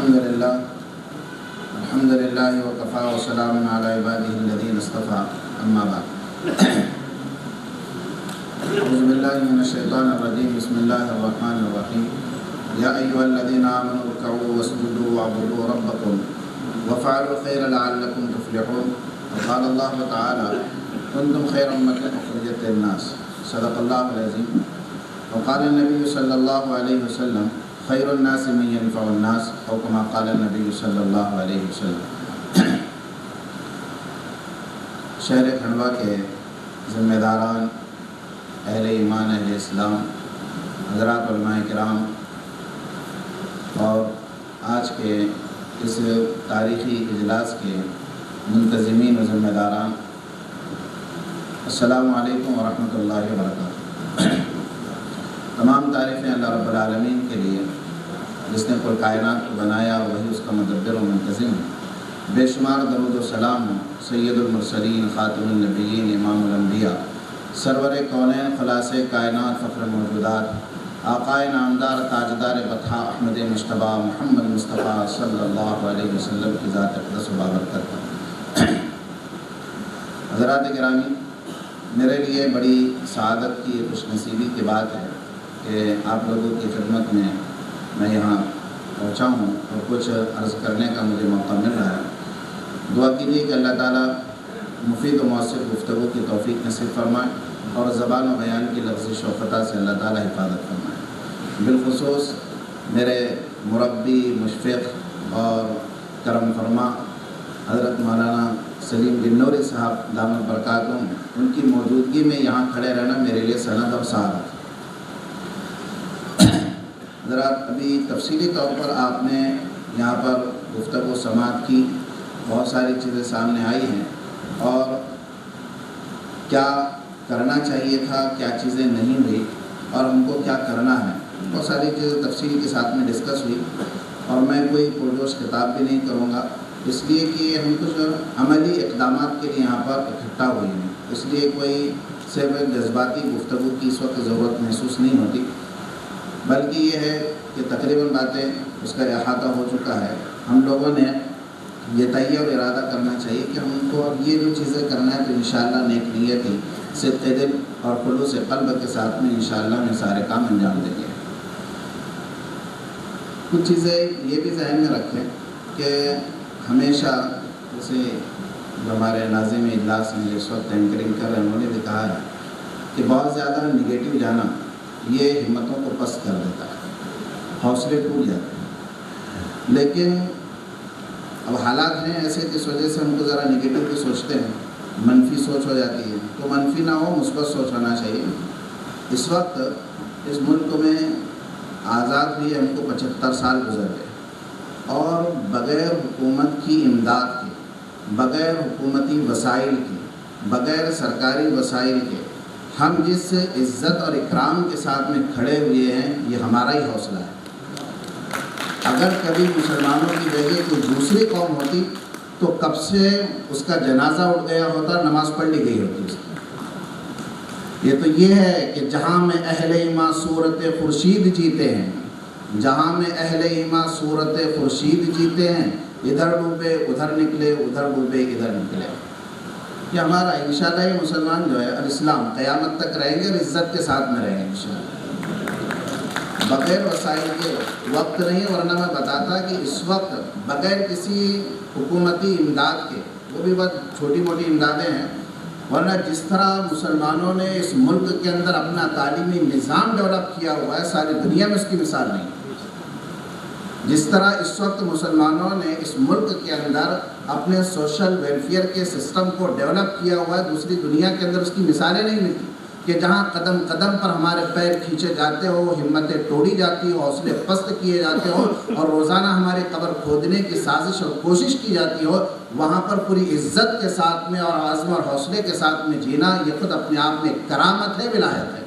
الحمد للہ وکفا وسلام علی عبادہ الذین اصطفیٰ اما بعد اعوذ باللہ من الشیطان الرجیم بسم اللہ الرحمن الرحیم یا ایھا الذین آمنوا ارکعوا واسجدوا واعبدوا ربکم وافعلوا الخیر لعلکم تفلحون وقال اللہ تعالی کنتم خیر امۃ اخرجت للناس صدق اللہ العظیم وقال النبی صلی اللہ علیہ وسلم خیر الناس من ينفع الناس او کما قال النبی صلی اللہ علیہ وسلم۔ شہر کھنڈوا کے ذمہ داران، اہل ایمان، اہل اسلام، حضرات علماء کرام اور آج کے اس تاریخی اجلاس کے منتظمین و ذمہ داران، السلام علیکم ورحمۃ اللہ وبرکاتہ۔ تمام تعریفیں اللہ رب العالمین کے لیے جس نے کل کائنات کو بنایا اور وہی اس کا مدبر و منتظم ہے۔ بے شمار درود و سلام ہو سید المرسلین، خاتم النبیین، امام الانبیاء، سرور کونین، خلاص کائنات، فخر موجودات، آقائے نامدار، تاجدار بطحا، احمد مجتبی محمد مصطفیٰ صلی اللہ علیہ وسلم کی ذات اقدس و بابرکت۔ حضرات گرامی، میرے لیے بڑی سعادت کی، خوش نصیبی کی بات ہے کہ آپ لوگوں کی خدمت میں یہاں پہنچا ہوں اور کچھ عرض کرنے کا مجھے موقع مل رہا ہے۔ دعا کیجیے کہ اللہ تعالیٰ مفید و مؤثر گفتگو کی توفیق نصیب فرمائے اور زبان و بیان کی لفظش و خطا سے اللہ تعالیٰ حفاظت فرمائے۔ بالخصوص میرے مربی، مشفق اور کرم فرما حضرت مولانا سلیم بنوری صاحب دامت برکاتہم، ان کی موجودگی میں یہاں کھڑے رہنا میرے لیے سند اور سعادت۔ حضرات، ابھی تفصیلی طور پر آپ نے یہاں پر گفتگو سماعت کی، بہت ساری چیزیں سامنے آئی ہیں اور کیا کرنا چاہیے تھا، کیا چیزیں نہیں ہوئی اور ہم کو کیا کرنا ہے، بہت ساری چیزیں تفصیل کے ساتھ میں ڈسکس ہوئی۔ اور میں کوئی پرجوش خطاب بھی نہیں کروں گا، اس لیے کہ ہم کچھ عملی اقدامات کے لیے یہاں پر اکٹھا ہوئے ہیں، اس لیے کوئی صرف جذباتی گفتگو کی اس وقت ضرورت محسوس نہیں ہوتی، بلکہ یہ ہے کہ تقریباً باتیں اس کا احاطہ ہو چکا ہے۔ ہم لوگوں نے یہ تیہ اور ارادہ کرنا چاہیے کہ ہم کو اب یہ جو چیزیں کرنا ہے تو انشاءاللہ نیک نیت ہی، صدق دل اور خلوص قلب کے ساتھ میں انشاءاللہ ہم سارے کام انجام دیں گے۔ کچھ چیزیں یہ بھی ذہن میں رکھیں کہ ہمیشہ جیسے جو ہمارے ناظم اجلاس میں اس وقت اینکرنگ کر رہے ہیں، انہوں نے بھی کہا ہے کہ بہت زیادہ نگیٹو جانا یہ ہمتوں کو پست کر دیتا ہے، حوصلے ٹوٹ جاتے ہیں۔ لیکن اب حالات ہیں ایسے جس وجہ سے ہم کو ذرا نگیٹو بھی سوچتے ہیں، منفی سوچ ہو جاتی ہے، تو منفی نہ ہو، مثبت سوچ ہونا چاہیے۔ اس وقت اس ملک میں آزاد ہوئے ہم کو 75 سال گزر گئے اور بغیر حکومت کی امداد کے، بغیر حکومتی وسائل کے، بغیر سرکاری وسائل کے ہم جس عزت اور اکرام کے ساتھ میں کھڑے ہوئے ہیں، یہ ہمارا ہی حوصلہ ہے۔ اگر کبھی مسلمانوں کی جگہ کوئی دوسری قوم ہوتی تو کب سے اس کا جنازہ اٹھ گیا ہوتا، نماز پڑھ لی گئی ہوتی اس کی۔ یہ تو یہ ہے کہ جہاں میں اہل ایمان صورت خورشید جیتے ہیں، جہاں میں اہل ایمان صورت خورشید جیتے ہیں، ادھر ڈوبے ادھر نکلے، ادھر ڈوبے ادھر نکلے۔ یہ ہمارا انشاءاللہ یہ مسلمان جو ہے الاسلام قیامت تک رہیں گے اور عزت کے ساتھ میں رہیں گے انشاءاللہ، بغیر وسائل کے وقت نہیں۔ ورنہ میں بتاتا کہ اس وقت بغیر کسی حکومتی امداد کے، وہ بھی بہت چھوٹی موٹی امدادیں ہیں، ورنہ جس طرح مسلمانوں نے اس ملک کے اندر اپنا تعلیمی نظام ڈیولپ کیا ہوا ہے، ساری دنیا میں اس کی مثال نہیں۔ جس طرح اس وقت مسلمانوں نے اس ملک کے اندر اپنے سوشل ویلفیئر کے سسٹم کو ڈیولپ کیا ہوا ہے، دوسری دنیا کے اندر اس کی مثالیں نہیں ملتی کہ جہاں قدم قدم پر ہمارے پیر کھینچے جاتے ہو، ہمتیں توڑی جاتی ہو، حوصلے پست کیے جاتے ہو اور روزانہ ہماری قبر کھودنے کی سازش اور کوشش کی جاتی ہو، وہاں پر پوری عزت کے ساتھ میں اور عزم اور حوصلے کے ساتھ میں جینا، یہ خود اپنے آپ میں کرامت ہے، ولایت ہے۔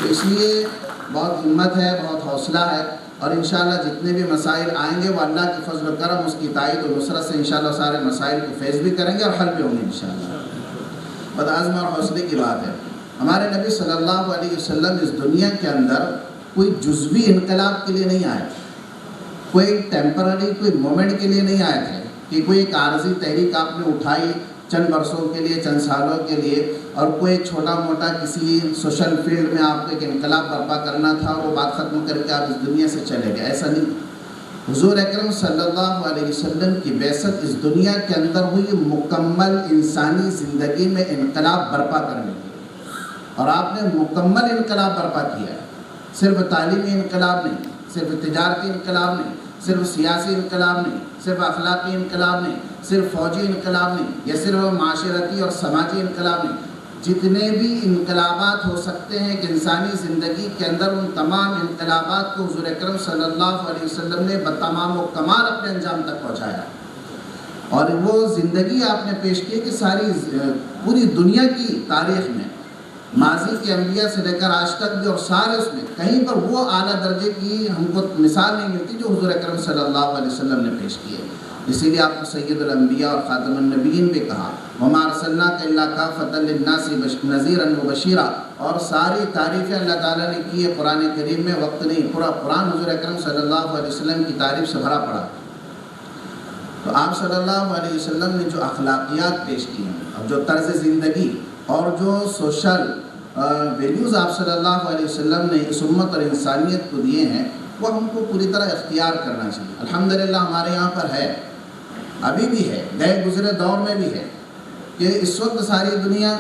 تو اس لیے بہت ہمت ہے، بہت حوصلہ ہے، اور انشاءاللہ جتنے بھی مسائل آئیں گے وہ اللہ کی فضل و کرم، اس کی تائید و نصرت سے انشاءاللہ سارے مسائل کو فیس بھی کریں گے اور حل بھی ہوں گے انشاءاللہ۔ بد عزم اور حوصلے کی بات ہے۔ ہمارے نبی صلی اللہ علیہ وسلم اس دنیا کے اندر کوئی جزوی انقلاب کے لیے نہیں آئے، کوئی ٹیمپرری کوئی مومنٹ کے لیے نہیں آئے تھے کہ کوئی ایک عارضی تحریک آپ نے اٹھائی چند برسوں کے لیے، چند سالوں کے لیے، اور کوئی چھوٹا موٹا کسی سوشل فیلڈ میں آپ کو ایک انقلاب برپا کرنا تھا، وہ بات ختم کر کے آپ اس دنیا سے چلے گئے. ایسا نہیں. حضور اکرم صلی اللہ علیہ وسلم کی بعثت اس دنیا کے اندر ہوئی مکمل انسانی زندگی میں انقلاب برپا کرنے کی، اور آپ نے مکمل انقلاب برپا کیا ہے. صرف تعلیمی انقلاب نہیں، صرف تجارتی انقلاب نہیں، صرف سیاسی انقلاب نہیں، صرف اخلاقی انقلاب نہیں، صرف فوجی انقلاب نہیں، یا صرف معاشرتی اور سماجی انقلاب نہیں. جتنے بھی انقلابات ہو سکتے ہیں کہ انسانی زندگی کے اندر، ان تمام انقلابات کو حضور اکرم صلی اللہ علیہ وسلم نے بتمام و کمال اپنے انجام تک پہنچایا. اور وہ زندگی آپ نے پیش کی کہ ساری پوری دنیا کی تاریخ میں، ماضی کے انبیاء سے لے کر آج تک بھی، اور سارے اس میں کہیں پر وہ اعلیٰ درجے کی ہم کو مثال نہیں ملتی جو حضور اکرم صلی اللہ علیہ وسلم نے پیش کی ہے. اسی لیے آپ کو سید الانبیاء اور خاتم النبیین بھی کہا، وَمَا أَرْسَلْنَاكَ إِلَّا كَافَّةً لِلنَّاسِ نَذِيرًا وَبَشِيرًا. اور ساری تعریفیں اللہ تعالیٰ نے کی ہے قرآن کریم میں، وقت نہیں، پورا قرآن حضور اکرم صلی اللہ علیہ وسلم کی تعریف سے بھرا پڑا. تو آپ صلی اللہ علیہ وسلم نے جو اخلاقیات پیش کی ہیں، اور جو طرز زندگی اور جو سوشل ویلیوز آپ صلی اللہ علیہ وسلم نے اس امت اور انسانیت کو دیے ہیں، وہ ہم کو پوری طرح اختیار کرنا چاہیے. الحمدللہ ہمارے یہاں پر ہے، ابھی بھی ہے، گئے گزرے دور میں بھی ہے، کہ اس وقت ساری دنیا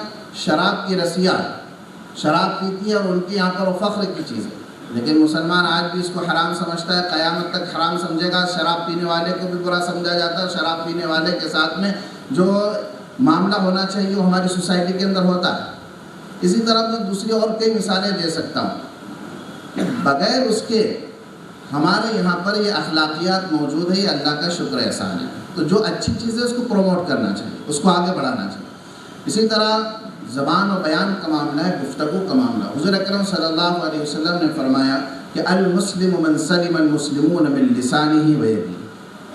شراب کی رسیا ہے، شراب پیتی ہے، اور ان کے یہاں پر وہ فخر کی چیز ہے. لیکن مسلمان آج بھی اس کو حرام سمجھتا ہے، قیامت تک حرام سمجھے گا. شراب پینے والے کو بھی برا سمجھا جاتا ہے. شراب پینے والے کے ساتھ میں جو معاملہ ہونا چاہیے وہ ہماری سوسائٹی کے اندر ہوتا ہے. اسی طرح میں دوسری اور کئی مثالیں دے سکتا ہوں کہ بغیر اس کے ہمارے یہاں پر یہ اخلاقیات موجود ہے. یہ اللہ کا شکر احسان ہے. تو جو اچھی چیز ہے اس کو پروموٹ کرنا چاہیے، اس کو آگے بڑھانا چاہیے. اسی طرح زبان و بیان کا معاملہ ہے، گفتگو کا معاملہ. حضور اکرم صلی اللہ علیہ وسلم نے فرمایا کہ المسلم من سلم المسلمون من لسانہ و یدہ.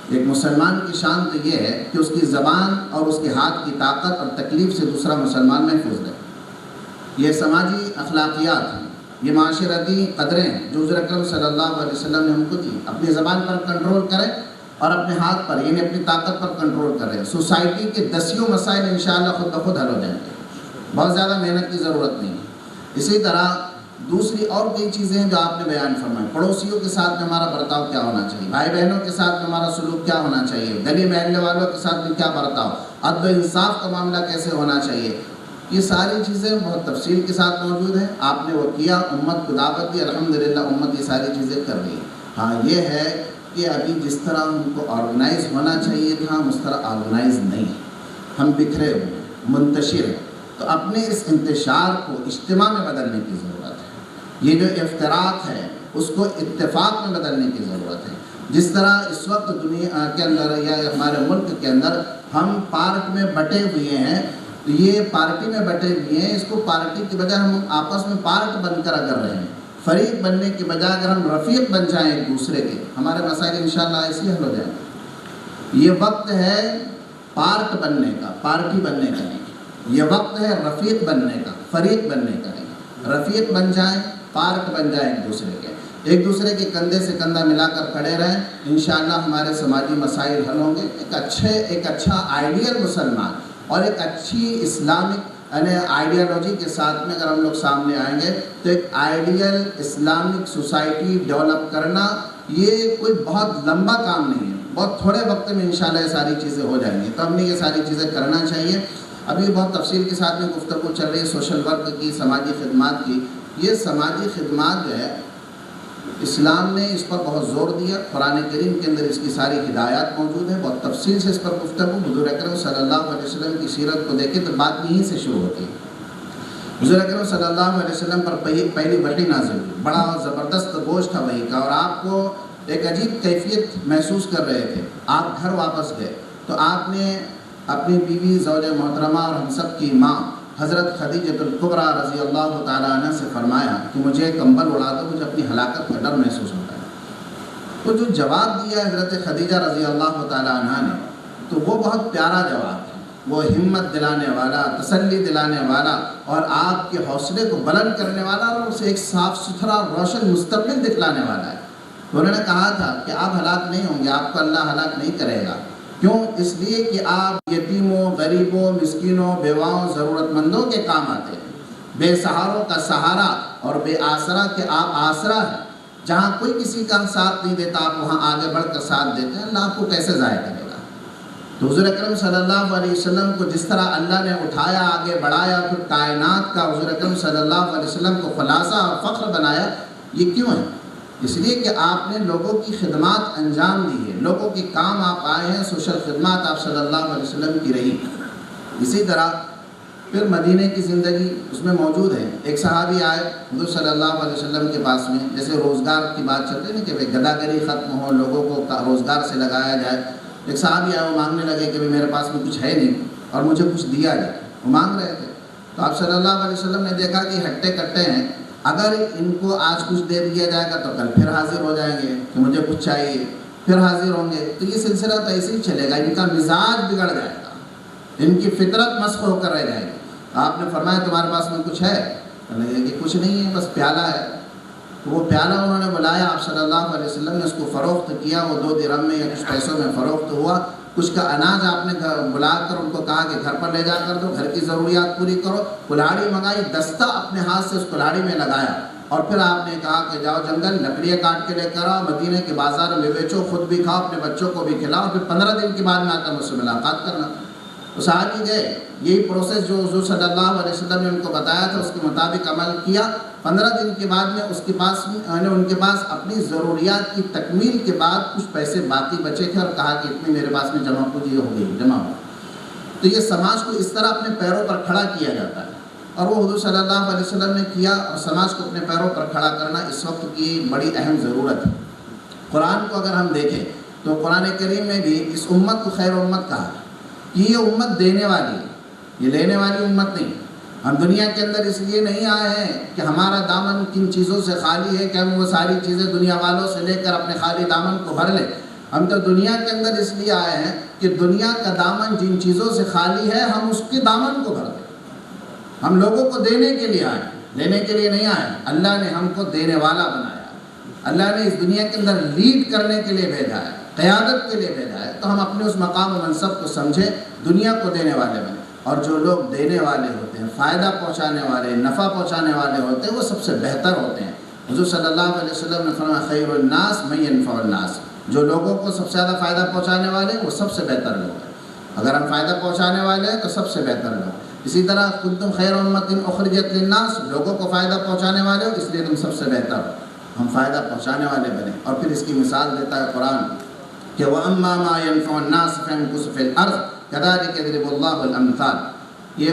ایک مسلمان کی شان تو یہ ہے کہ اس کی زبان اور اس کے ہاتھ کی طاقت اور تکلیف سے دوسرا مسلمان محفوظ رہے. یہ سماجی اخلاقیات ہیں، یہ معاشرتی قدریں ہیں جو حضور اکرم صلی اللہ علیہ وسلم نے ہم کو دی. اپنی زبان پر کنٹرول کریں اور اپنے ہاتھ پر، یعنی اپنی طاقت پر کنٹرول کر رہے ہیں. سوسائٹی کے دسیوں مسائل انشاءاللہ خود بخود حل ہو جائیں گے. بہت زیادہ محنت کی ضرورت نہیں ہے. اسی طرح دوسری اور کئی چیزیں ہیں جو آپ نے بیان فرمائیں. پڑوسیوں کے ساتھ میں ہمارا برتاؤ کیا ہونا چاہیے، بھائی بہنوں کے ساتھ میں ہمارا سلوک کیا ہونا چاہیے، گلی محلے والوں کے ساتھ میں کیا برتاؤ، عدل و انصاف کا معاملہ کیسے ہونا چاہیے. یہ ساری چیزیں بہت تفصیل کے ساتھ موجود ہیں. آپ نے وہ کیا، امت کو دعوت دی، الحمدللہ امت یہ ساری چیزیں کر رہی ہے. ہاں یہ ہے کہ ابھی جس طرح ہم کو آرگنائز ہونا چاہیے تھا ہم اس طرح آرگنائز نہیں ہیں. ہم بکھرے ہوئے ہیں، منتشر ہیں. تو اپنے اس انتشار کو اجتماع میں بدلنے کی ضرورت ہے. یہ جو افتراق ہے اس کو اتفاق میں بدلنے کی ضرورت ہے. جس طرح اس وقت دنیا کے اندر یا ہمارے ملک کے اندر ہم پارٹ میں بٹے ہوئے ہیں، یہ پارٹی میں بٹے ہوئے ہیں، اس کو پارٹی کی بجائے ہم آپس میں پارٹ بن کر اگر رہے ہیں، فریق بننے کی بجائے اگر ہم رفیق بن جائیں ایک دوسرے کے، ہمارے مسائل انشاءاللہ ایسے حل ہو جائیں گے. یہ وقت ہے پارٹ بننے کا، پارٹی بننے کا نہیں. یہ وقت ہے رفیق بننے کا، فریق بننے کا نہیں. رفیق بن جائیں، پارٹ بن جائیں ایک دوسرے کے، ایک دوسرے کے کندھے سے کندھا ملا کر کھڑے رہیں. انشاءاللہ ہمارے سماجی مسائل حل ہوں گے. ایک اچھا آئیڈیل مسلمان اور ایک اچھی اسلامک یعنی آئیڈیالوجی کے ساتھ میں اگر ہم لوگ سامنے آئیں گے تو ایک آئیڈیل اسلامک سوسائٹی ڈیولپ کرنا یہ کوئی بہت لمبا کام نہیں ہے. بہت تھوڑے وقت میں انشاءاللہ یہ ساری چیزیں ہو جائیں گی. تو ہم نے یہ ساری چیزیں کرنا چاہیے. ابھی بہت تفصیل کے ساتھ میں گفتگو چل رہی ہے سوشل ورک کی، سماجی خدمات کی. یہ سماجی خدمات جو ہے اسلام نے اس پر بہت زور دیا. قرآن کریم کے اندر اس کی ساری ہدایات موجود ہیں. بہت تفصیل سے اس پر گفتگو حضور اکرم صلی اللہ علیہ وسلم کی سیرت کو دیکھیں تو بات یہیں سے شروع ہوتی ہے. حضور اکرم صلی اللہ علیہ وسلم پر پہلی وحی نازل ہوئی. بڑا زبردست گوشت تھا وحی کا، اور آپ کو ایک عجیب کیفیت محسوس کر رہے تھے. آپ گھر واپس گئے تو آپ نے اپنی بیوی زوج محترمہ اور ہم سب کی ماں حضرت خدیجۃ الکبریٰ رضی اللہ تعالیٰ عنہ سے فرمایا کہ مجھے کمبل اڑا دو، مجھے اپنی ہلاکت کا ڈر محسوس ہوتا ہے. تو جو جواب دیا حضرت خدیجہ رضی اللہ تعالیٰ عنہ نے تو وہ بہت پیارا جواب ہے. وہ ہمت دلانے والا، تسلی دلانے والا اور آپ کے حوصلے کو بلند کرنے والا اور اسے ایک صاف ستھرا روشن مستقبل دکھلانے والا ہے. تو انہوں نے کہا تھا کہ آپ ہلاک نہیں ہوں گے، آپ کو اللہ ہلاک نہیں کرے گا۔ کیوں؟ اس لیے کہ آپ یتیموں، غریبوں، مسکینوں، بیواؤں، ضرورت مندوں کے کام آتے ہیں، بے سہاروں کا سہارا اور بے آسرا کے آپ آسرا ہیں۔ جہاں کوئی کسی کا ساتھ نہیں دیتا آپ وہاں آگے بڑھ کر ساتھ دیتے ہیں، اللہ آپ کو کیسے ضائع کرے گا؟ تو حضور اکرم صلی اللہ علیہ وسلم کو جس طرح اللہ نے اٹھایا، آگے بڑھایا، پھر کائنات کا حضور اکرم صلی اللہ علیہ وسلم کو خلاصہ اور فخر بنایا، یہ کیوں ہے؟ اس لیے کہ آپ نے لوگوں کی خدمات انجام دی ہے، لوگوں کے کام آپ آئے ہیں، سوشل خدمات آپ صلی اللہ علیہ وسلم کی رہی۔ اسی طرح پھر مدینہ کی زندگی اس میں موجود ہے۔ ایک صحابی آئے حضور صلی اللہ علیہ وسلم کے پاس میں، جیسے روزگار کی بات چلتی ہے نا کہ گداگری ختم ہو، لوگوں کو روزگار سے لگایا جائے۔ ایک صحابی آئے، وہ مانگنے لگے کہ میرے پاس میں کچھ ہے نہیں اور مجھے کچھ دیا جائے، وہ مانگ رہے تھے۔ تو آپ صلی اللہ علیہ وسلم نے دیکھا کہ ہٹے کٹے ہیں، اگر ان کو آج کچھ دے دیا جائے گا تو کل پھر حاضر ہو جائیں گے کہ مجھے کچھ چاہیے، پھر حاضر ہوں گے، تو یہ سلسلہ تو ایسے ہی چلے گا، ان کا مزاج بگڑ جائے گا، ان کی فطرت مسخ ہو کر رہ جائے گی۔ آپ نے فرمایا تمہارے پاس میں کچھ ہے؟ کہ کچھ نہیں ہے، بس پیالہ ہے۔ تو وہ پیالہ انہوں نے بلایا، آپ صلی اللہ علیہ وسلم نے اس کو فروخت کیا، وہ 2 درہم میں یا کچھ پیسوں میں فروخت ہوا۔ کچھ کا اناج آپ نے بلا کر ان کو کہا کہ گھر پر لے جا کر دو، گھر کی ضروریات پوری کرو۔ کلاڑی منگائی، دستہ اپنے ہاتھ سے اس کلاڑی میں لگایا، اور پھر آپ نے کہا کہ جاؤ جنگل لکڑیاں کاٹ کے لے کر آؤ، مدینے کے بازار میں بیچو، خود بھی کھاؤ، اپنے بچوں کو بھی کھلاؤ، پھر 15 دن کے بعد میں آ کر مجھ سے ملاقات کرنا۔ تو صحابی گئے، یہی پروسیس جو حضور صلی اللہ علیہ وسلم نے ان کو بتایا تھا اس کے مطابق عمل کیا۔ 15 دن کے بعد میں ان کے پاس اپنی ضروریات کی تکمیل کے بعد کچھ پیسے باقی بچے تھے، اور کہا کہ اتنی میرے پاس میں جمع پوجی ہو گئی، جمع ہو۔ تو یہ سماج کو اس طرح اپنے پیروں پر کھڑا کیا جاتا ہے، اور وہ حضور صلی اللہ علیہ وسلم نے کیا، اور سماج کو اپنے پیروں پر کھڑا کرنا اس وقت کی بڑی اہم ضرورت ہے۔ قرآن کو اگر ہم دیکھیں تو قرآن کریم میں بھی اس امت کو خیر امت کہا ہے کہ یہ امت دینے والی ہے، یہ لینے والی امت نہیں۔ ہم دنیا کے اندر اس لیے نہیں آئے ہیں کہ ہمارا دامن کن چیزوں سے خالی ہے کہ ہم وہ ساری چیزیں دنیا والوں سے لے کر اپنے خالی دامن کو بھر لیں۔ ہم تو دنیا کے اندر اس لیے آئے ہیں کہ دنیا کا دامن جن چیزوں سے خالی ہے ہم اس کے دامن کو بھر دیں۔ ہم لوگوں کو دینے کے لیے آئے ہیں، لینے کے لیے نہیں آئے۔ اللہ نے ہم کو دینے والا بنایا، اللہ نے اس دنیا کے اندر لیڈ کرنے کے لیے بھیجا ہے، قیادت کے لیے بھیجا ہے۔ تو ہم اپنے اس مقام و منصب کو سمجھیں، دنیا کو دینے والے بنیں، اور جو لوگ دینے والے ہوتے ہیں، فائدہ پہنچانے والے، نفع پہنچانے والے ہوتے ہیں، وہ سب سے بہتر ہوتے ہیں۔ حضور صلی اللہ علیہ وسلم نے فرمایا خیر الناس من ينفع الناس، جو لوگوں کو سب سے زیادہ فائدہ پہنچانے والے وہ سب سے بہتر لوگ ہیں۔ اگر ہم فائدہ پہنچانے والے ہیں تو سب سے بہتر لوگ۔ اسی طرح کنتم خیر امۃ اخرجت للناس، لوگوں کو فائدہ پہنچانے والے ہو اس لیے تم سب سے بہتر ہو، ہم فائدہ پہنچانے والے بنیں۔ اور پھر اس کی مثال دیتا ہے قرآن کہ وَأَمَّا مَا يَنفَعُ النَّاسَ فَيَمْكُثُ فِي الْأَرْضِ كَذَلِكَ يَضْرِبُ اللَّهُ الْأَمْثَالَ۔ یہ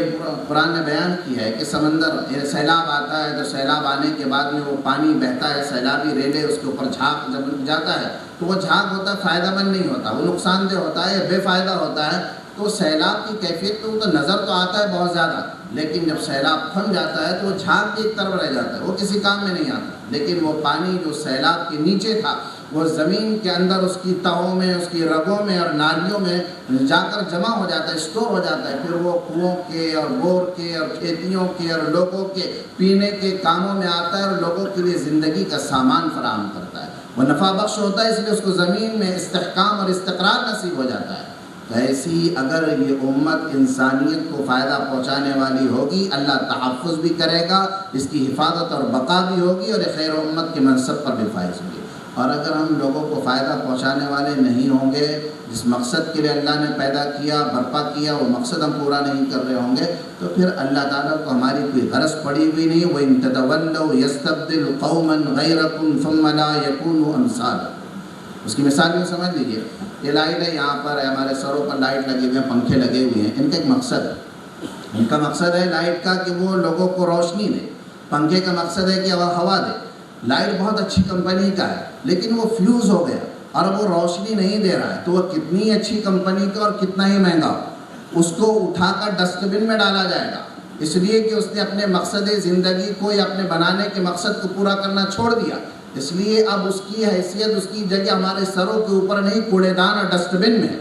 قرآن نے بیان کیا ہے کہ سمندر سیلاب آتا ہے تو سیلاب آنے کے بعد میں وہ پانی بہتا ہے، سیلابی ریلے، اس کے اوپر جھاگ جب جاتا ہے تو وہ جھاگ ہوتا ہے فائدہ مند نہیں ہوتا، وہ نقصان دہ ہوتا ہے، بے فائدہ ہوتا ہے۔ تو سیلاب کی کیفیت تو نظر تو آتا ہے بہت زیادہ، لیکن جب سیلاب تھم جاتا ہے تو وہ جھاگ کی ایک طرف رہ جاتا ہے، وہ کسی کام میں نہیں آتا۔ لیکن وہ پانی جو سیلاب کے نیچے تھا وہ زمین کے اندر اس کی تہوں میں، اس کی رگوں میں اور نالیوں میں جا کر جمع ہو جاتا ہے، اسٹور ہو جاتا ہے، پھر وہ کنووں کے اور بور کے اور کھیتیوں کے اور لوگوں کے پینے کے کاموں میں آتا ہے، اور لوگوں کے لیے زندگی کا سامان فراہم کرتا ہے، وہ نفع بخش ہوتا ہے، اس لیے اس کو زمین میں استحکام اور استقرار نصیب ہو جاتا ہے۔ تو ایسی اگر یہ امت انسانیت کو فائدہ پہنچانے والی ہوگی، اللہ تحفظ بھی کرے گا، اس کی حفاظت اور بقا بھی ہوگی، اور خیر امت کے منصب پر بھی فائز ہوگی۔ اور اگر ہم لوگوں کو فائدہ پہنچانے والے نہیں ہوں گے، جس مقصد کے لیے اللہ نے پیدا کیا، برپا کیا، وہ مقصد ہم پورا نہیں کر رہے ہوں گے، تو پھر اللہ تعالیٰ کو ہماری کوئی غرض پڑی ہوئی نہیں۔ وَإِن تَتَوَلَّوْا يَسْتَبْدِلْ قَوْمًا غَيْرَكُمْ ثُمَّ لَا يَكُونُوا أَمْثَالَكُمْ۔ اس کی مثال میں سمجھ لیجیے، یہ لائٹ ہے، یہاں پر ہمارے سروں پر لائٹ لگے ہوئے ہیں، پنکھے لگے ہوئے ہیں، ان کا ایک مقصد ہے۔ ان کا مقصد ہے لائٹ کا کہ وہ لوگوں کو روشنی دے، پنکھے کا مقصد ہے کہ وہ ہوا دے۔ لائٹ بہت اچھی کمپنی کا ہے، لیکن وہ فیوز ہو گیا اور وہ روشنی نہیں دے رہا ہے، تو وہ کتنی اچھی کمپنی کا اور کتنا ہی مہنگا ہو، اس کو اٹھا کر ڈسٹ بن میں ڈالا جائے گا، اس لیے کہ اس نے اپنے مقصد زندگی کو یا اپنے بنانے کے مقصد کو پورا کرنا چھوڑ دیا۔ اس لیے اب اس کی حیثیت، اس کی جگہ ہمارے سروں کے اوپر نہیں، کوڑے دان اور ڈسٹ بن میں۔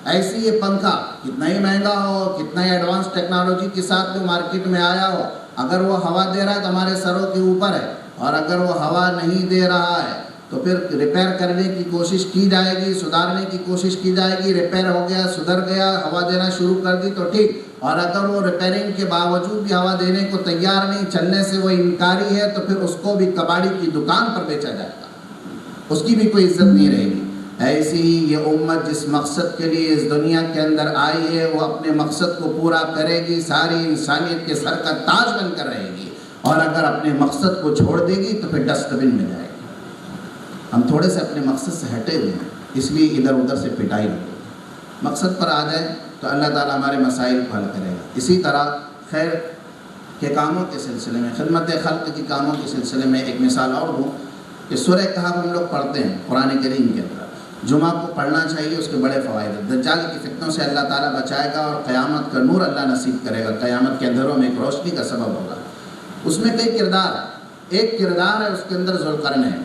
ایسی یہ پنکھا کتنا ہی مہنگا ہو، کتنا ہی ایڈوانس ٹیکنالوجی کے ساتھ جو مارکیٹ میں آیا ہو، اگر وہ ہوا دے رہا ہے تو ہمارے سروں کے اوپر ہے، اور اگر وہ ہوا نہیں دے رہا ہے تو پھر ریپیئر کرنے کی کوشش کی جائے گی، سدھارنے کی کوشش کی جائے گی، ریپیئر ہو گیا، سدھر گیا، ہوا دینا شروع کر دی تو ٹھیک، اور اگر وہ ریپیئرنگ کے باوجود بھی ہوا دینے کو تیار نہیں، چلنے سے وہ انکاری ہے، تو پھر اس کو بھی کباڑی کی دکان پر بیچا جائے گا، اس کی بھی کوئی عزت نہیں رہے گی۔ ایسی ہی یہ امت جس مقصد کے لیے اس دنیا کے اندر آئی ہے وہ اپنے مقصد کو پورا کرے گی، ساری انسانیت کے سر کا تاج بن کر رہے گی، اور اگر اپنے مقصد کو چھوڑ دے گی تو پھر ڈسٹ بن میں جائے گی۔ ہم تھوڑے سے اپنے مقصد سے ہٹے ہوئے ہیں، اس لیے ادھر ادھر سے پٹائی ہوتی ہے۔ مقصد پر آ جائیں تو اللہ تعالیٰ ہمارے مسائل کو حل کرے گا۔ اسی طرح خیر کے کاموں کے سلسلے میں، خدمت خلق کے کاموں کے سلسلے میں ایک مثال اور دوں کہ سورہ کہف ہم لوگ پڑھتے ہیں قرآن کریم کے اندر، جمعہ کو پڑھنا چاہیے، اس کے بڑے فوائد ہیں۔ دجال کی فتنوں سے اللہ تعالیٰ بچائے گا، اور قیامت کا نور اللہ نصیب کرے گا، قیامت کے اندھیروں میں ایک روشنی کا سبب ہوگا۔ اس میں کئی کردار ہیں، ایک کردار ہے اس کے اندر ذوالقرنین،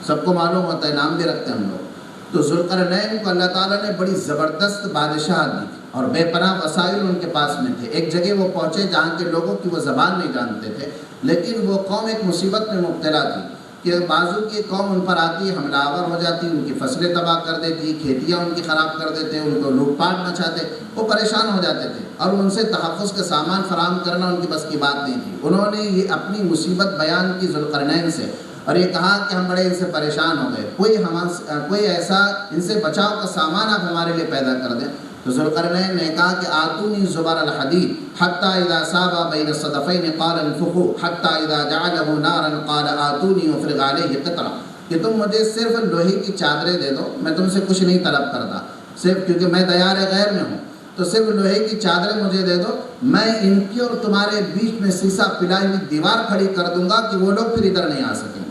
سب کو معلوم ہوتا ہے، نام بھی رکھتے ہیں ہم لوگ۔ تو ذوالقرنین کو اللہ تعالیٰ نے بڑی زبردست بادشاہت دی تھی، اور بے پناہ وسائل ان کے پاس میں تھے۔ ایک جگہ وہ پہنچے جہاں کے لوگوں کی وہ زبان نہیں جانتے تھے، لیکن وہ قوم ایک مصیبت میں مبتلا تھی کہ بازو کی قوم ان پر آتی، حملہ آور ہو جاتی، ان کی فصلیں تباہ کر دیتی، کھیتیاں ان کی خراب کر دیتے، ان کو لوٹ پاٹ مچاتے، وہ پریشان ہو جاتے تھے، اور ان سے تحفظ کا سامان فراہم کرنا ان کی بس کی بات نہیں تھی۔ انہوں نے یہ اپنی مصیبت بیان کی ذوالقرنین سے، اور یہ کہا کہ ہم بڑے ان سے پریشان ہو گئے، کوئی ایسا ان سے بچاؤ کا سامان آپ ہمارے لیے پیدا کر دیں۔ تو ذوالقرنین نے کہا کہ آتونی زبر الحدید حتی اذا سابا بین الصدفین قال انفخوا حتی اذا جعلہ نارا قال آتونی افرغ علیہ قطرہ، کہ تم مجھے صرف لوہے کی چادریں دے دو، میں تم سے کچھ نہیں طلب کرتا، صرف کیونکہ میں دیار غیر میں ہوں، تو صرف لوہے کی چادریں مجھے دے دو، میں ان کی اور تمہارے بیچ میں سیسا پلائی ہوئی دیوار کھڑی کر دوں گا کہ وہ لوگ پھر ادھر نہیں آ سکیں گے۔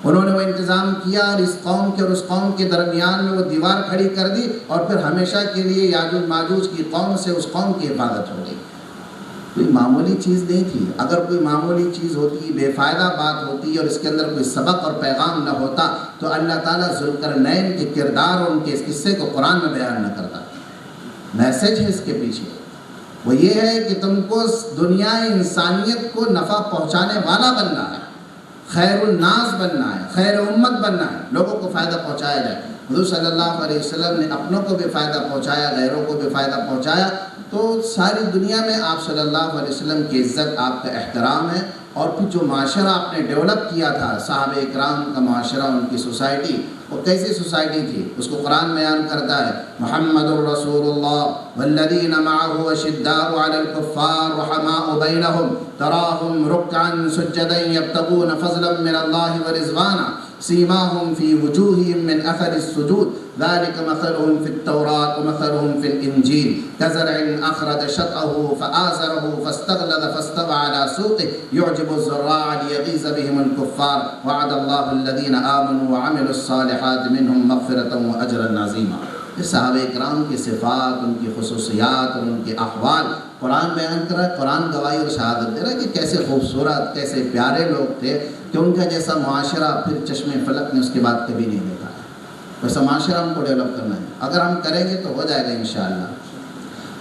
انہوں نے وہ انتظام کیا، اور اس قوم کے اور اس قوم کے درمیان میں وہ دیوار کھڑی کر دی، اور پھر ہمیشہ کے لیے یاجوج ماجوج کی قوم سے اس قوم کی حفاظت ہو گئی۔ کوئی معمولی چیز نہیں تھی، اگر کوئی معمولی چیز ہوتی، بے فائدہ بات ہوتی، اور اس کے اندر کوئی سبق اور پیغام نہ ہوتا، تو اللہ تعالیٰ ذوالقرنین کے کردار اور ان کے اس قصے کو قرآن میں بیان نہ کرتا۔ میسج ہے اس کے پیچھے، وہ یہ ہے کہ تم کو دنیا انسانیت کو نفع پہنچانے والا بننا ہے، خیر الناس بننا ہے، خیر امت بننا ہے، لوگوں کو فائدہ پہنچایا جائے۔ حضور صلی اللہ علیہ وسلم نے اپنوں کو بھی فائدہ پہنچایا، غیروں کو بھی فائدہ پہنچایا، تو ساری دنیا میں آپ صلی اللہ علیہ وسلم کی عزت، آپ کا احترام ہے۔ اور پھر جو معاشرہ آپ نے ڈیولپ کیا تھا، صحابہ اکرام کا معاشرہ، ان کی سوسائٹی، وہ کیسی سوسائٹی تھی، اس کو قرآن بیان کرتا ہے، محمد الرسول اللہ والذین معه اشداء علی الکفار رحماء بینہم تراہم رکعا سجدا یبتغون فضلا من اللہ ورضوانا سیماہم فی وجوہہم من اثر السجود ذلك مثلهم في التوراة ومثلهم في الإنجيل كزرع أخرج شطأه فآزره فاستغلظ فاستوى على سوقه يعجب الزراع ليغيظ بهم الكفار وعد الله الذين آمنوا وعملوا الصالحات منهم مغفرة وأجرا عظيما۔ صحابہ اکرام کی صفات، ان کی خصوصیات اور ان کے احوال قرآن بیان کر رہا ہے، قرآن گواہی اور شہادت دے رہا ہے کہ کیسے خوبصورت، کیسے پیارے لوگ تھے، کہ ان کا جیسا معاشرہ پھر چشم فلک نے اس کے بعد کبھی نہیں دیکھا ہے۔ ویسا معاشرہ ہم کو ڈیولپ کرنا ہے، اگر ہم کریں گے تو ہو جائے گا انشاءاللہ۔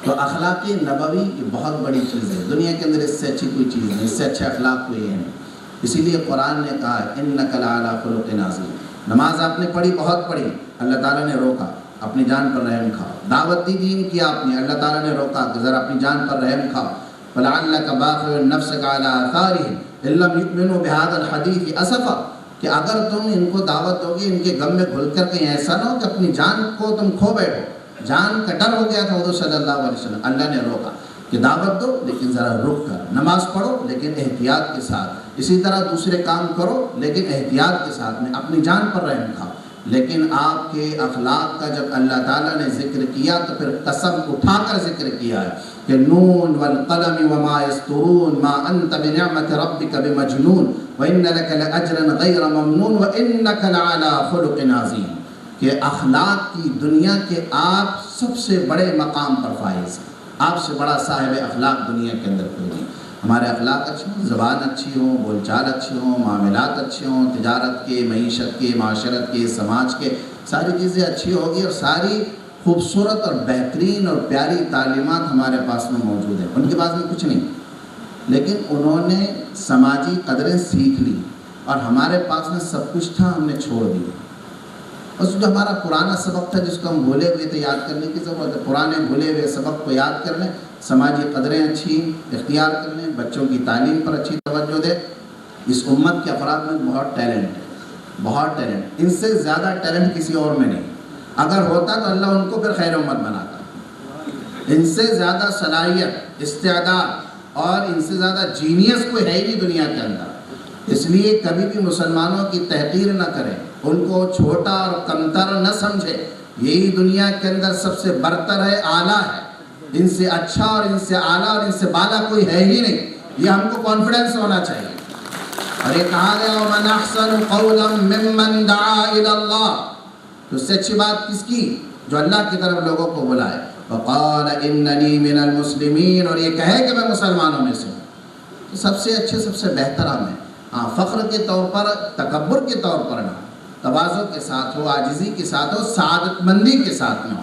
تو اخلاق نبوی کی بہت بڑی چیز ہے، دنیا کے اندر اس سے اچھی کوئی چیز نہیں، اس سے اچھے اخلاق کوئی ہے نہیں۔ اسی لیے قرآن نے کہا انک لعلی خلق عظیم۔ نماز آپ نے پڑھی، بہت پڑھی، اللہ تعالیٰ نے روکا اپنی جان پر رحم کھاؤ۔ دعوت دی دین کی آپ نے، اللہ تعالیٰ نے روکا کہ ذرا اپنی جان پر رحم کھاؤ۔ فلعلک باخع نفسک علی آثارہم ان لم یؤمنوا بہذا الحدیث اسفا، کہ اگر تم ان کو دعوت دو گی، ان کے غم میں گھل کر کہیں ایسا نہ ہو کہ اپنی جان کو تم کھو بیٹھو۔ جان کا ڈر ہو گیا تھا حضور صلی اللہ علیہ وسلم، اللہ نے روکا کہ دعوت دو لیکن ذرا رک کر، نماز پڑھو لیکن احتیاط کے ساتھ، اسی طرح دوسرے کام کرو لیکن احتیاط کے ساتھ میں، اپنی جان پر رحم کھاؤ۔ لیکن آپ کے اخلاق کا جب اللہ تعالیٰ نے ذکر کیا تو پھر قسم اٹھا کر ذکر کیا ہے کہ نون والقلم وما یسطرون ما انت بنعمت ربک بمجنون وان لک لاجرا غیر ممنون وانک لعلی خلق عظیم، کہ اخلاق کی دنیا کے آپ سب سے بڑے مقام پر فائز ہیں، آپ سے بڑا صاحب اخلاق دنیا کے اندر کوئی نہیں۔ ہمارے اخلاق اچھے ہوں، زبان اچھی ہوں، بول چال اچھے ہوں، معاملات اچھے ہوں، تجارت کے، معیشت کے، معاشرت کے، سماج کے، ساری چیزیں اچھی ہوگی، اور ساری خوبصورت اور بہترین اور پیاری تعلیمات ہمارے پاس میں موجود ہیں، ان کے پاس میں کچھ نہیں، لیکن انہوں نے سماجی قدریں سیکھ لی، اور ہمارے پاس میں سب کچھ تھا، ہم نے چھوڑ دیا۔ بس جو ہمارا پرانا سبق تھا جس کو ہم بھولے ہوئے تھے، یاد کرنے کی ضرورت ہے۔ پرانے بھولے ہوئے سبق کو یاد کر لیں، سماجی قدریں اچھی اختیار کر لیں، بچوں کی تعلیم پر اچھی توجہ دیں۔ اس امت کے افراد میں بہت ٹیلنٹ ہے، بہت ٹیلنٹ، ان سے زیادہ ٹیلنٹ کسی اور میں نہیں۔ اگر ہوتا تو اللہ ان کو پھر خیر امت بناتا۔ ان سے زیادہ صلاحیت، استعداد اور ان سے زیادہ جینیس کوئی ہے ہی نہیں دنیا کے اندر۔ اس لیے کبھی بھی مسلمانوں کی تحقیر نہ کریں، ان کو چھوٹا اور کمتر نہ سمجھے۔ یہی دنیا کے اندر سب سے برتر ہے، اعلیٰ ہے۔ ان سے اچھا اور ان سے اعلیٰ اور ان سے بالا کوئی ہے ہی نہیں۔ یہ ہم کو کانفیڈنس ہونا چاہیے۔ اور یہ کہا گیا وَمَنْ أَحْسَنُ قَوْلًا مِّمَّنْ دَعَا إِلَى اللَّهِ، تو اس سے اچھی بات کس کی؟ جو اللہ کی طرف لوگوں کو بلائے۔ وَقَالَ إِنَّنِي مِنَ الْمُسْلِمِينَ، اور یہ کہے کہ میں مسلمانوں میں سے ہوں، تو سب سے اچھے، سب سے بہتر ہم ہیں۔ ہاں، فخر کے طور پر، تکبر کے طور پر نہ، تواضع کے ساتھ ہو، عاجزی کے ساتھ ہو، سعادت مندی کے ساتھ نہ ہو،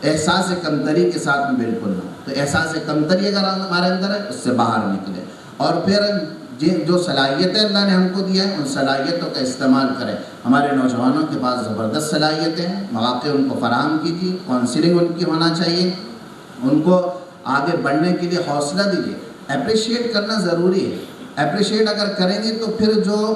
احساس کمتری کے ساتھ میں بالکل نہ ہو۔ تو احساس کمتری اگر ہمارے اندر ہے، اس سے باہر نکلے، اور پھر جو صلاحیتیں اللہ نے ہم کو دیا ہے ان صلاحیتوں کا استعمال کریں۔ ہمارے نوجوانوں کے پاس زبردست صلاحیتیں ہیں، مواقع ان کو فراہم کیجیے، کونسلنگ ان کی ہونا چاہیے، ان کو آگے بڑھنے کے لیے حوصلہ دیجیے۔ اپریشیٹ کرنا ضروری ہے۔ اپریشیٹ اگر کریں گے تو پھر جو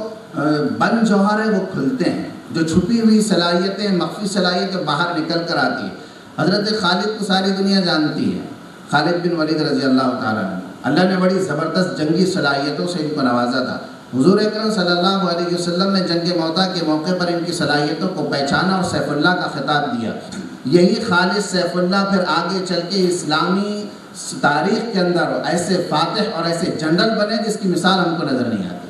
بند جوہر ہے وہ کھلتے ہیں، جو چھپی ہوئی صلاحیتیں، مخفی صلاحیتیں باہر نکل کر آتی ہیں۔ حضرت خالد کو ساری دنیا جانتی ہے، خالد بن ولید رضی اللہ تعالیٰ عنہ، اللہ نے بڑی زبردست جنگی صلاحیتوں سے ان کو نوازا تھا۔ حضور اکرم صلی اللہ علیہ وسلم نے جنگ موتا کے موقع پر ان کی صلاحیتوں کو پہچانا اور سیف اللہ کا خطاب دیا۔ یہی خالد سیف اللہ پھر آگے چل کے اسلامی تاریخ کے اندر ایسے فاتح اور ایسے جنرل بنے جس کی مثال ہم کو نظر نہیں آتی۔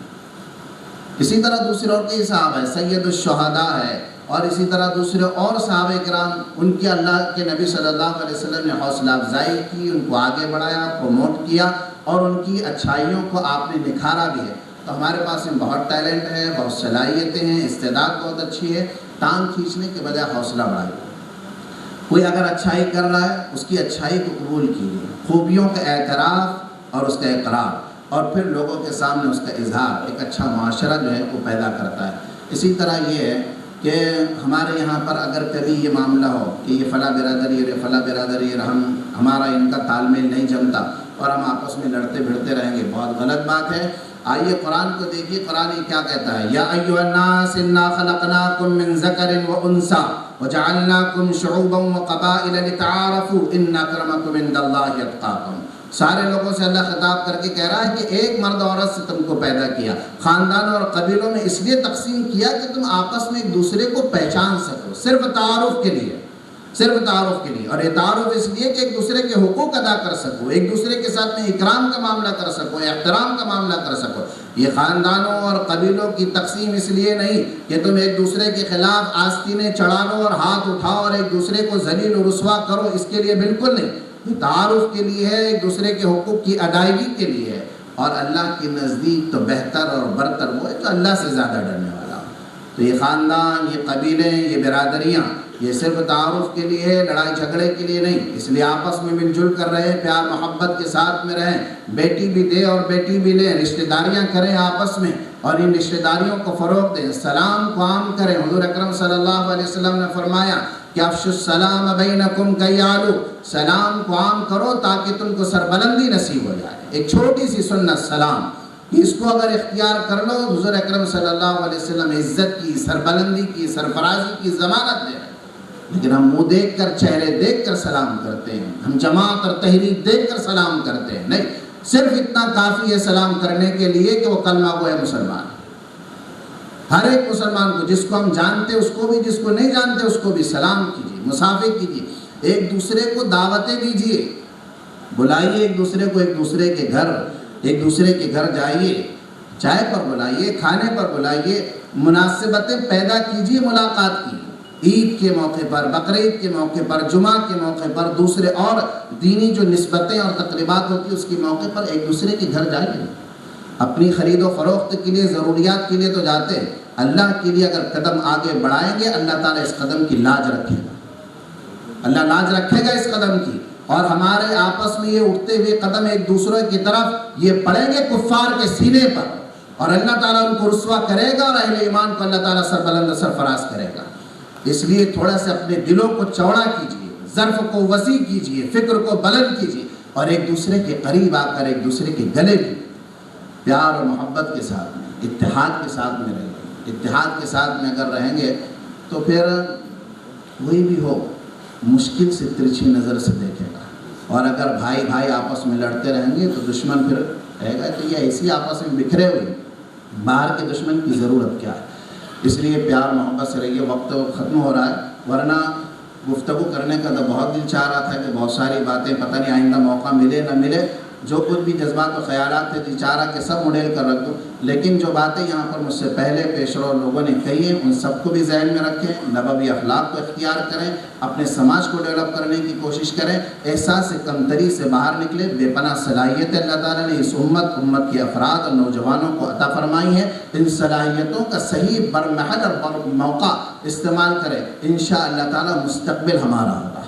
اسی طرح دوسرے اور کئی صحابہ ہے، سید الشہداء ہے، اور اسی طرح دوسرے اور صحابہ کرام، ان کی اللہ کے نبی صلی اللہ علیہ وسلم نے حوصلہ افزائی کی، ان کو آگے بڑھایا، پروموٹ کیا، اور ان کی اچھائیوں کو آپ نے نکھارا بھی ہے۔ تو ہمارے پاس میں بہت ٹیلنٹ ہے، بہت صلاحیتیں ہیں، استعداد بہت اچھی ہے۔ ٹانگ کھینچنے کے بجائے حوصلہ بڑھائیے۔ کوئی اگر اچھائی کر رہا ہے، اس کی اچھائی کو قبول کیجیے، خوبیوں کا اعتراف اور اس کا اقرار، اور پھر لوگوں کے سامنے اس کا اظہار ایک اچھا معاشرہ جو ہے وہ پیدا کرتا ہے۔ اسی طرح یہ ہے کہ ہمارے یہاں پر اگر کبھی یہ معاملہ ہو کہ یہ فلاں برادری اور یہ فلاں برادری اور ہمارا ان کا تال میل نہیں جمتا اور ہم آپس میں لڑتے بھڑتے رہیں گے، بہت غلط بات ہے۔ آئیے قرآن کو دیکھیے، قرآن یہ کیا کہتا ہے؟ یا ایھا الناس انا خلقناکم من ذکر وانثی وجعلناکم شعوبا وقبائل لتعارفوا ان اکرمکم عند اللہ اتقاکم۔ سارے لوگوں سے اللہ خطاب کر کے کہہ رہا ہے کہ ایک مرد عورت سے تم کو پیدا کیا، خاندانوں اور قبیلوں میں اس لیے تقسیم کیا کہ تم آپس میں ایک دوسرے کو پہچان سکو، صرف تعارف کے لیے، صرف تعارف کے لیے۔ اور یہ تعارف اس لیے کہ ایک دوسرے کے حقوق ادا کر سکو، ایک دوسرے کے ساتھ میں اکرام کا معاملہ کر سکو، احترام کا معاملہ کر سکو۔ یہ خاندانوں اور قبیلوں کی تقسیم اس لیے نہیں کہ تم ایک دوسرے کے خلاف آستینیں چڑھا لو اور ہاتھ اٹھاؤ اور ایک دوسرے کو ذلیل و رسوا کرو، اس کے لیے بالکل نہیں۔ یہ تعارف کے لیے ہے، ایک دوسرے کے حقوق کی ادائیگی کے لیے ہے۔ اور اللہ کے نزدیک تو بہتر اور برتر وہ ہے جو اللہ سے زیادہ ڈرنے والا ہو۔ تو یہ خاندان، یہ قبیلے، یہ برادریاں، یہ صرف تعارف کے لیے ہے، لڑائی جھگڑے کے لیے نہیں۔ اس لیے آپس میں مل جل کر رہیں، پیار محبت کے ساتھ میں رہیں، بیٹی بھی دے اور بیٹی بھی لیں، رشتہ داریاں کریں آپس میں اور ان رشتہ داریوں کو فروغ دیں، سلام کو عام کریں۔ حضور اکرم صلی اللہ علیہ وسلم نے فرمایا کہ افشوا السلام بینکم کی یعلو، سلام کو عام کرو تاکہ تم کو سربلندی نصیب ہو جائے۔ ایک چھوٹی سی سنت سلام، اس کو اگر اختیار کر لو، حضور اکرم صلی اللہ علیہ وسلم عزت کی، سربلندی کی، سرفرازی کی ضمانت دے رہے ہیں۔ لیکن ہم منہ دیکھ کر، چہرے دیکھ کر سلام کرتے ہیں، ہم جماعت اور تحریک دیکھ کر سلام کرتے ہیں، نہیں، صرف اتنا کافی ہے سلام کرنے کے لیے کہ وہ کلمہ گو ہے مسلمان۔ ہر ایک مسلمان کو، جس کو ہم جانتے اس کو بھی، جس کو نہیں جانتے اس کو بھی سلام کیجیے، مصافحہ کیجیے، ایک دوسرے کو دعوتیں دیجیے، بلائیے ایک دوسرے کو، ایک دوسرے کے گھر، ایک دوسرے کے گھر جائیے، چائے پر بلائیے، کھانے پر بلائیے، مناسبتیں پیدا کیجیے ملاقات کی۔ عید کے موقع پر، بقرعید کے موقع پر، جمعہ کے موقع پر، دوسرے اور دینی جو نسبتیں اور تقریبات ہوتی ہیں اس کے موقع پر ایک دوسرے کے گھر جائیے۔ اپنی خرید و فروخت کے لیے، ضروریات کے لیے تو جاتے ہیں، اللہ کے لیے اگر قدم آگے بڑھائیں گے اللہ تعالیٰ اس قدم کی لاج رکھے گا، اللہ لاج رکھے گا اس قدم کی۔ اور ہمارے آپس میں یہ اٹھتے ہوئے قدم ایک دوسرے کی طرف یہ پڑیں گے کفار کے سینے پر، اور اللہ تعالیٰ ان کو رسوا کرے گا اور اہل ایمان کو اللہ تعالیٰ سربلند و سرفراز کرے گا۔ اس لیے تھوڑا سا اپنے دلوں کو چوڑا کیجیے، ظرف کو وسیع کیجیے، فکر کو بلند کیجیے، اور ایک دوسرے کے قریب آ کر ایک دوسرے کے گلے میں پیار اور محبت کے ساتھ میں، اتحاد کے ساتھ میں رہیں گے۔ اتحاد کے ساتھ میں اگر رہیں گے تو پھر کوئی بھی ہو مشکل سے ترچھی نظر سے دیکھے گا، اور اگر بھائی بھائی آپس میں لڑتے رہیں گے تو دشمن پھر رہے گا کہ یہ ایسی آپس میں بکھرے ہوئے، باہر کے دشمن کی ضرورت کیا ہے۔ اس لیے پیار محبت سے رہیے۔ وقت ختم ہو رہا ہے، ورنہ گفتگو کرنے کا تو بہت دل چاہ رہا تھا کہ بہت ساری باتیں، پتہ نہیں آئندہ موقع ملے نہ ملے، جو کچھ بھی جذبات و خیالات تھے دل چاہ رہا کہ سب مڈیل کر رکھ دوں، لیکن جو باتیں یہاں پر مجھ سے پہلے پیشرو لوگوں نے کہی ہیں ان سب کو بھی ذہن میں رکھیں، نبوی اخلاق کو اختیار کریں، اپنے سماج کو ڈیولپ کرنے کی کوشش کریں، احساس کمتری سے باہر نکلیں۔ بے پناہ صلاحیتیں اللہ تعالیٰ نے اس امت کے افراد اور نوجوانوں کو عطا فرمائی ہیں، ان صلاحیتوں کا صحیح برمحل اور موقع استعمال کریں، انشاءاللہ تعالیٰ مستقبل ہمارا ہوگا،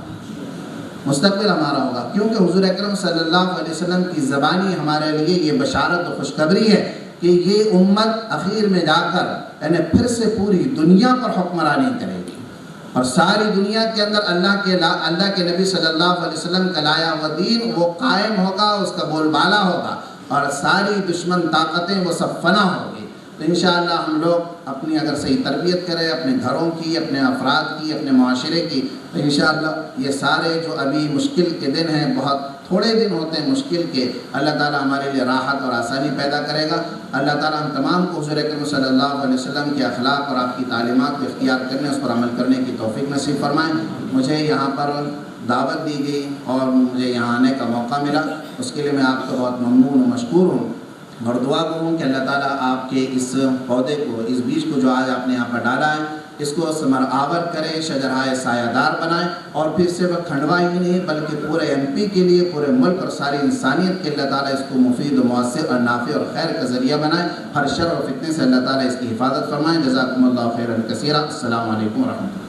مستقبل ہمارا ہوگا، کیونکہ حضور اکرم صلی اللہ علیہ وسلم کی زبانی ہمارے لیے یہ بشارت و خوشخبری ہے کہ یہ امت اخیر میں جا کر یعنی پھر سے پوری دنیا پر حکمرانی کرے گی، اور ساری دنیا کے اندر اللہ کے نبی صلی اللہ علیہ وسلم کا لایا ہوا دین وہ قائم ہوگا، اس کا بول بالا ہوگا، اور ساری دشمن طاقتیں وہ سب فنا ہوگی۔ تو انشاءاللہ ہم لوگ اپنی اگر صحیح تربیت کریں، اپنے گھروں کی، اپنے افراد کی، اپنے معاشرے کی، تو انشاءاللہ یہ سارے جو ابھی مشکل کے دن ہیں، بہت تھوڑے دن ہوتے ہیں مشکل کے، اللہ تعالیٰ ہمارے لیے راحت اور آسانی پیدا کرے گا۔ اللہ تعالیٰ ہم تمام کو حضور اکرم صلی اللہ علیہ وسلم کے اخلاق اور آپ کی تعلیمات کو اختیار کرنے، اس پر عمل کرنے کی توفیق نصیب فرمائیں۔ مجھے یہاں پر دعوت دی گئی اور مجھے یہاں آنے کا موقع ملا، اس کے لیے میں آپ کا بہت ممنون و مشکور ہوں، اور دعا کروں کہ اللہ تعالیٰ آپ کے اس پودے کو، اس بیج کو جو آج آپ نے یہاں پر ڈالا ہے، اس کو ثمر آور کرے، شجرہائے سایہ دار بنائے، اور پھر سے وہ کھنڈوا ہی نہیں بلکہ پورے MP کے لیے، پورے ملک اور ساری انسانیت کے اللہ تعالیٰ اس کو مفید و مؤثر اور نافع اور خیر کا ذریعہ بنائے، ہر شر اور فتنے سے اللہ تعالیٰ اس کی حفاظت فرمائے۔ جزاکم اللہ خیرا کثیرا۔ السلام علیکم ورحمۃ اللہ۔